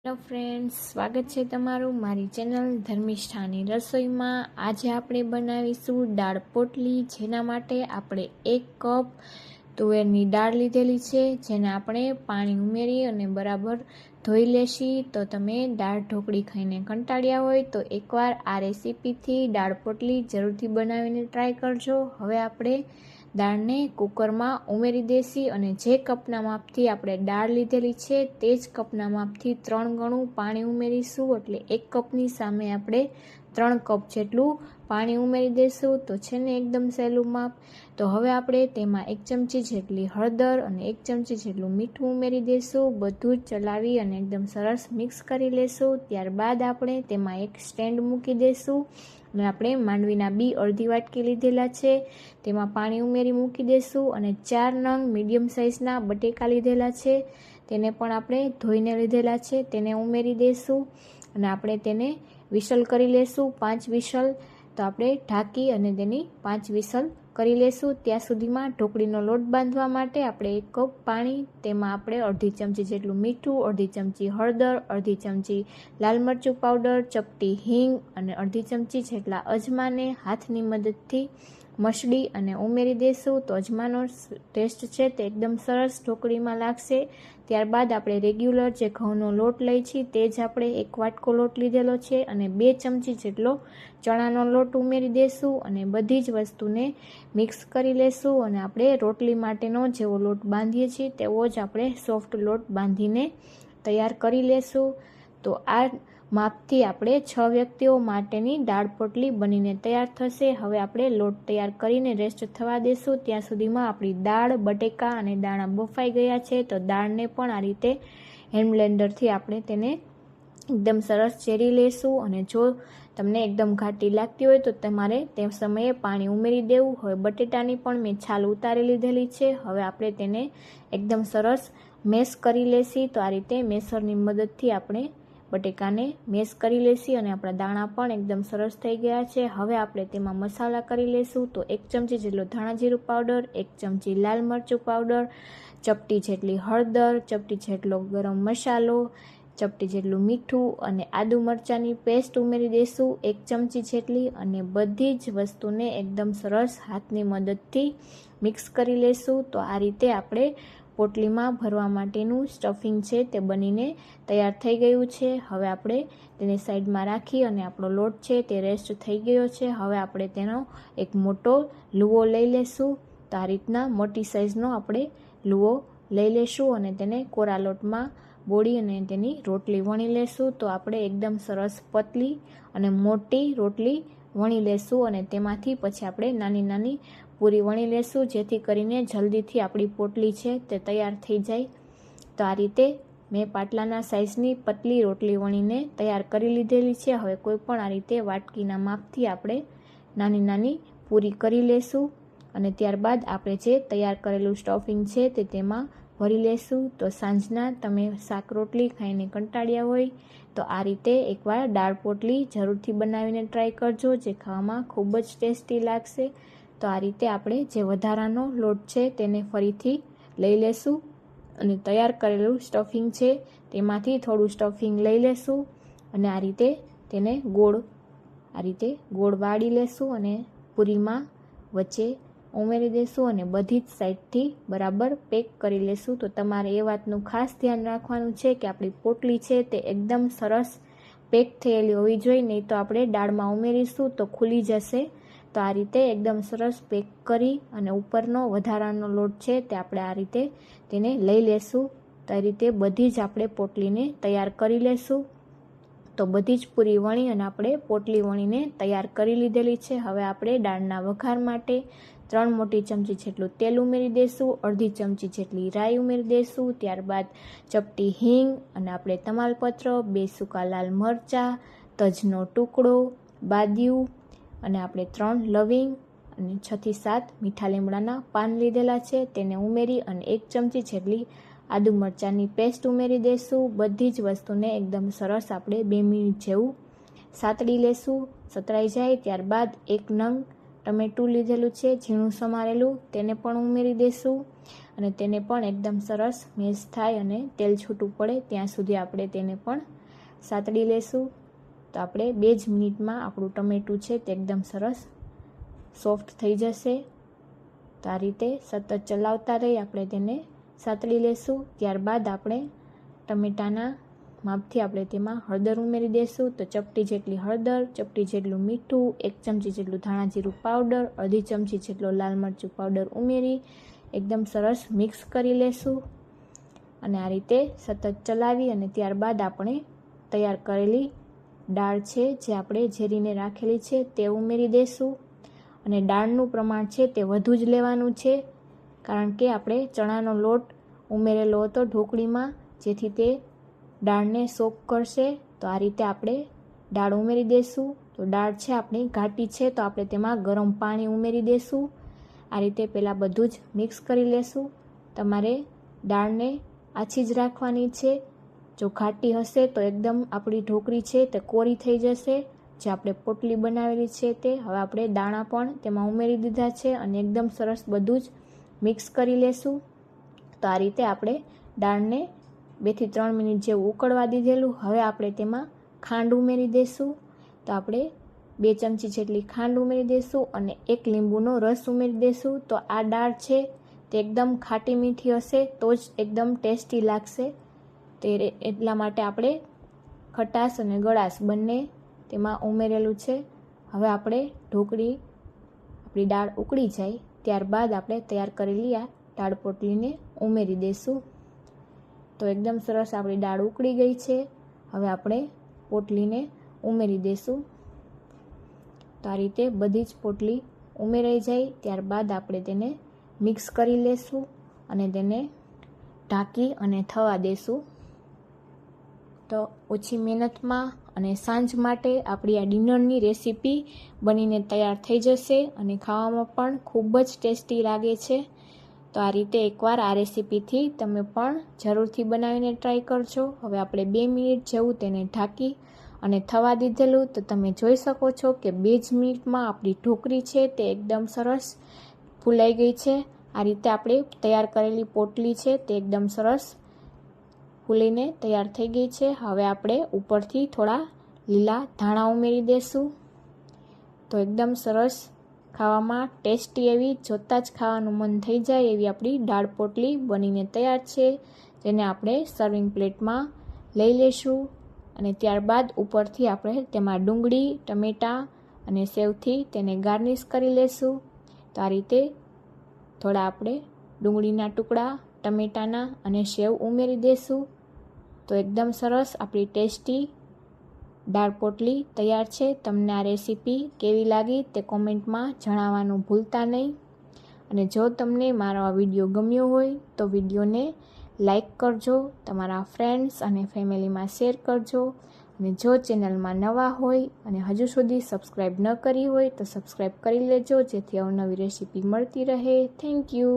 Hello friends, સ્વાગત છે તમારું મારી ચેનલ ધર્મિષ્ઠાની રસોઈમાં। આજે આપણે બનાવીશું દાળ પોટલી, જેના માટે આપણે 1 કપ તુવેરની દાળ લીધેલી છે, જેને આપણે પાણી ઉમેરી અને બરાબર ધોઈ લેશી। તો તમે દાળ ઢોકળી ખાઈને કંટાળ્યા હોય તો એકવાર આ રેસીપીથી દાળ પોટલી જરૂરથી બનાવીને ટ્રાય કરજો। હવે આપણે દાળને કુકરમાં ઉમેરી દેશી અને જે કપના માપથી આપણે દાળ લીધેલી છે તે જ કપના માપથી 3 ગણું પાણી ઉમેરીશું। એટલે 1 કપની સામે આપણે 3 કપ જેટલું પાણી ઉમેરી દઈશું। તો છે ને એકદમ સહેલું માપ। તો હવે આપણે તેમાં 1 ચમચી જેટલી હળદર અને 1 ચમચી જેટલું મીઠું ઉમેરી દઈશું। બધું જ ચલાવી અને એકદમ સરસ મિક્સ કરી લેશું। ત્યારબાદ આપણે તેમાં એક સ્ટેન્ડ મૂકી દઈશું અને આપણે માંડવીના બી અડધી વાટકી લીધેલા છે, તેમાં પાણી ઉમેરી મૂકી દઈશું। અને 4 નંગ મીડિયમ સાઇઝના બટેકા લીધેલા છે, તેને પણ આપણે ધોઈને લીધેલા છે, તેને ઉમેરી દઈશું અને આપણે તેને વિસલ કરી લેશું 5 વિસલ। તો આપણે ઢાંકી અને તેની 5 વિસલ કરી લેશું। ત્યાં સુધીમાં ઢોકળીનો લોટ બાંધવા માટે આપણે 1 કપ પાણી, તેમાં આપણે અડધી ચમચી જેટલું મીઠું, અડધી ચમચી હળદર, અડધી ચમચી લાલ મરચું પાવડર, ચપટી હિંગ અને અડધી ચમચી જેટલા અજમાને હાથની મદદથી મસળી અને ઉમેરી દઈશું। તો અજમાનો ટેસ્ટ છે તે એકદમ સરસ ઢોકળીમાં લાગશે। ત્યારબાદ આપણે રેગ્યુલર જે ઘઉંનો લોટ લઈ છીએ તે જ આપણે 1 વાટકો લોટ લીધેલો છે અને 2 ચમચી જેટલો ચણાનો લોટ ઉમેરી દઈશું અને બધી જ વસ્તુને મિક્સ કરી લેશું। અને આપણે રોટલી માટેનો જેવો લોટ બાંધીએ છીએ તેવો જ આપણે સોફ્ટ લોટ બાંધીને તૈયાર કરી લેશું। તો આ માપથી આપણે 6 વ્યક્તિઓ માટેની દાળ પોટલી બનીને તૈયાર થશે। હવે આપણે લોટ તૈયાર કરીને રેસ્ટ થવા દેશું। ત્યાં સુધીમાં આપણી દાળ, બટેકા અને દાણા બફાઈ ગયા છે। તો દાળને પણ આ રીતે હેન્ડ બ્લેન્ડરથી આપણે તેને એકદમ સરસ ચેરી લેશું અને જો તમને એકદમ ઘાટી લાગતી હોય તો તમારે તે સમયે પાણી ઉમેરી દેવું। હવે બટેટાની પણ મેં છાલ ઉતારી લીધેલી છે। હવે આપણે તેને એકદમ સરસ મેશ કરી લેશી। તો આ રીતે મેસરની મદદથી આપણે બટેકાને મેશ કરી લેશી અને આપણા દાણા પણ એકદમ સરસ થઈ ગયા છે। હવે આપણે તેમાં મસાલા કરી લેશું। તો 1 ચમચી જેટલો ધાણા જીરું પાવડર, 1 ચમચી લાલ મરચું પાવડર, ચપટી જેટલી હળદર, ચપટી જેટલો ગરમ મસાલો, ચપટી જેટલું મીઠું અને આદુ મરચાંની પેસ્ટ ઉમેરી દઈશું 1 ચમચી જેટલી અને બધી જ વસ્તુને એકદમ સરસ હાથની મદદથી મિક્સ કરી લેશું। તો આ રીતે આપણે પોટલીમાં ભરવા માટેનું સ્ટફિંગ છે તે બનીને તૈયાર થઈ ગયું છે। હવે આપણે તેને સાઈડમાં રાખી અને આપણો લોટ છે તે રેસ્ટ થઈ ગયો છે। હવે આપણે તેનો એક મોટો લુવો લઈ લેશું। તો આ રીતના મોટી સાઈઝનો આપણે લુવો લઈ લેશું અને તેને કોરા લોટમાં બોળી અને તેની રોટલી વણી લેશું। તો આપણે એકદમ સરસ પતલી અને મોટી રોટલી વણી લેશું અને તેમાંથી પછી આપણે નાની નાની પૂરી વણી લેશું, જેથી કરીને જલ્દીથી આપણી પોટલી છે તે તૈયાર થઈ જાય। તો આ રીતે મેં પાટલાના સાઈઝની પતલી રોટલી વણીને તૈયાર કરી લીધેલી છે। હવે કોઈ પણ આ રીતે વાટકીના માપથી આપણે નાની નાની પૂરી કરી લેશું અને ત્યારબાદ આપણે જે તૈયાર કરેલું સ્ટફિંગ છે તે તેમાં ભરી લેશું। તો સાંજના તમે શાક રોટલી ખાઈને કંટાળ્યા હોય તો આ રીતે એકવાર દાળ પોટલી જરૂરથી બનાવીને ટ્રાય કરજો, જે ખાવામાં ખૂબ જ ટેસ્ટી લાગશે। તો આ રીતે આપણે જે વધારાનો લોટ છે તેને ફરીથી લઈ લેશું અને તૈયાર કરેલું સ્ટફિંગ છે તેમાંથી થોડું સ્ટફિંગ લઈ લેશું અને આ રીતે તેને ગોળ વાળી લેશું અને પૂરીમાં વચ્ચે ઉમેરી દઈશું અને બધી જ સાઈડથી બરાબર પેક કરી લેશું। તો તમારે એ વાતનું ખાસ ધ્યાન રાખવાનું છે કે આપણી પોટલી છે તે એકદમ સરસ પેક થયેલી હોવી જોઈએ, નહીં તો આપણે દાળમાં ઉમેરીશું તો ખુલી જશે। તો આ રીતે એકદમ સરસ પેક કરી અને ઉપરનો વધારાનો લોટ છે તે આપણે આ રીતે તેને લઈ લેશું। તો આ રીતે બધી જ આપણે પોટલીને તૈયાર કરી લેશું। તો બધી જ પૂરી વણી અને આપણે પોટલી વણીને તૈયાર કરી લીધેલી છે। હવે આપણે દાળના વઘાર માટે 3 મોટી ચમચી જેટલું તેલ ઉમેરી દઈશું, અડધી ચમચી જેટલી રાઈ ઉમેરી દઈશું, ત્યારબાદ ચપટી હિંગ અને આપણે તમાલપત્ર, 2 સૂકા લાલ મરચાં, તજનો ટુકડો, બાદિયું અને આપણે 3 લવિંગ અને 6 થી 7 મીઠા લીમડાના પાન લીધેલા છે, તેને ઉમેરી અને 1 ચમચી જેટલી આદુ મરચાંની પેસ્ટ ઉમેરી દઈશું। બધી જ વસ્તુને એકદમ સરસ આપણે 2 મિનિટ જેવું સાતળી લેશું। સતળાઈ જાય ત્યારબાદ 1 નંગ ટમેટું લીધેલું છે ઝીણું સમારેલું, તેને પણ ઉમેરી દઈશું અને તેને પણ એકદમ સરસ મેશ થાય અને તેલ છૂટું પડે ત્યાં સુધી આપણે તેને પણ સાતળી લેશું. તો આપણે 2 જ મિનિટમાં આપણું ટમેટું છે તે એકદમ સરસ સોફ્ટ થઈ જશે. તો આ રીતે સતત ચલાવતા રહી આપણે તેને સાતળી લેશું. ત્યારબાદ આપણે ટમેટાના માપથી આપણે તેમાં હળદર ઉમેરી દઈશું. તો ચપટી જેટલી હળદર, ચપટી જેટલું મીઠું, 1 ચમચી જેટલું ધાણા જીરું પાવડર, અડધી ચમચી જેટલો લાલ મરચું પાવડર ઉમેરી એકદમ સરસ મિક્સ કરી લેશું. અને આ રીતે સતત ચલાવી અને ત્યારબાદ આપણે તૈયાર કરેલી દાળ છે જે આપણે ઝેરીને રાખેલી છે તે ઉમેરી દઈશું. અને દાળનું પ્રમાણ છે તે વધુ જ લેવાનું છે, કારણ કે આપણે ચણાનો લોટ ઉમેરેલો હતો ઢોકળીમાં, જેથી તે દાળને સોક કરશે. તો આ રીતે આપણે દાળ ઉમેરી દઈશું. તો દાળ છે આપણી ઘાટી છે, તો આપણે તેમાં ગરમ પાણી ઉમેરી દઈશું. આ રીતે પહેલાં બધું જ મિક્સ કરી લેશું. તમારે દાળને આછી જ રાખવાની છે. જો ઘાટી હશે તો એકદમ આપણી ઢોકળી છે તે કોરી થઈ જશે. જે આપણે પોટલી બનાવેલી છે તે હવે આપણે દાણા પણ તેમાં ઉમેરી દીધા છે અને એકદમ સરસ બધું જ મિક્સ કરી લેશું. તો આ રીતે આપણે દાળને 2 થી 3 મિનિટ જેવું ઉકળવા દીધેલું. હવે આપણે તેમાં ખાંડ ઉમેરી દઈશું. તો આપણે 2 ચમચી જેટલી ખાંડ ઉમેરી દઈશું અને 1 લીંબુનો રસ ઉમેરી દઈશું. તો આ દાળ છે તે એકદમ ખાટી મીઠી હશે તો જ એકદમ ટેસ્ટી લાગશે. તે એટલા માટે આપણે ખટાશ અને ગળાશ બંને તેમાં ઉમેરેલું છે. હવે આપણે આપણી દાળ ઉકળી જાય ત્યારબાદ આપણે તૈયાર કરેલી આ દાળ પોટલીને ઉમેરી દઈશું. તો એકદમ સરસ આપણી દાળ ઉકળી ગઈ છે. હવે આપણે પોટલીને ઉમેરી દઈશું. તો આ રીતે બધી જ પોટલી ઉમેરાઈ જાય ત્યારબાદ આપણે તેને મિક્સ કરી લેશું અને તેને ઢાંકી અને થવા દઈશું. તો ઓછી મહેનતમાં અને સાંજ માટે આપણી આ ડિનરની રેસીપી બનીને તૈયાર થઈ જશે અને ખાવામાં પણ ખૂબ જ ટેસ્ટી લાગે છે. તો આ રીતે એકવાર આ રેસીપીથી તમે પણ જરૂરથી બનાવીને ટ્રાય કરજો. હવે આપણે 2 મિનિટ જેવું તેને ઢાંકી અને થવા દીધેલું. તો તમે જોઈ શકો છો કે 2 જ મિનિટમાં આપણી ઢોકળી છે તે એકદમ સરસ ફૂલાઈ ગઈ છે. આ રીતે આપણે તૈયાર કરેલી પોટલી છે તે એકદમ સરસ ફૂલીને તૈયાર થઈ ગઈ છે. હવે આપણે ઉપરથી થોડા લીલા ધાણા ઉમેરી દઈશું. તો એકદમ સરસ ખાવામાં ટેસ્ટી એવી, જોતાં જ ખાવાનું મન થઈ જાય એવી આપણી દાળ પોટલી બનીને તૈયાર છે, જેને આપણે સર્વિંગ પ્લેટમાં લઈ લેશું. અને ત્યારબાદ ઉપરથી આપણે તેમાં ડુંગળી, ટમેટાં અને સેવથી તેને ગાર્નિશ કરી લેશું. તો આ રીતે થોડા આપણે ડુંગળીના ટુકડા, ટમેટાના અને સેવ ઉમેરી દઈશું. તો એકદમ સરસ આપણી ટેસ્ટી દાળ પોટલી તૈયાર છે. તમને આ રેસીપી કેવી લાગી તે કોમેન્ટમાં જણાવવાનું ભૂલતા નહીં. અને જો તમને મારો આ વિડીયો ગમ્યો હોય તો વિડીયોને લાઈક કરજો, તમારા ફ્રેન્ડ્સ અને ફેમિલીમાં શેર કરજો. અને જો ચેનલમાં નવા હોય અને હજુ સુધી સબસ્ક્રાઈબ ન કરી હોય તો સબસ્ક્રાઈબ કરી લેજો, જેથી અવનવી રેસીપી મળતી રહે. Thank you.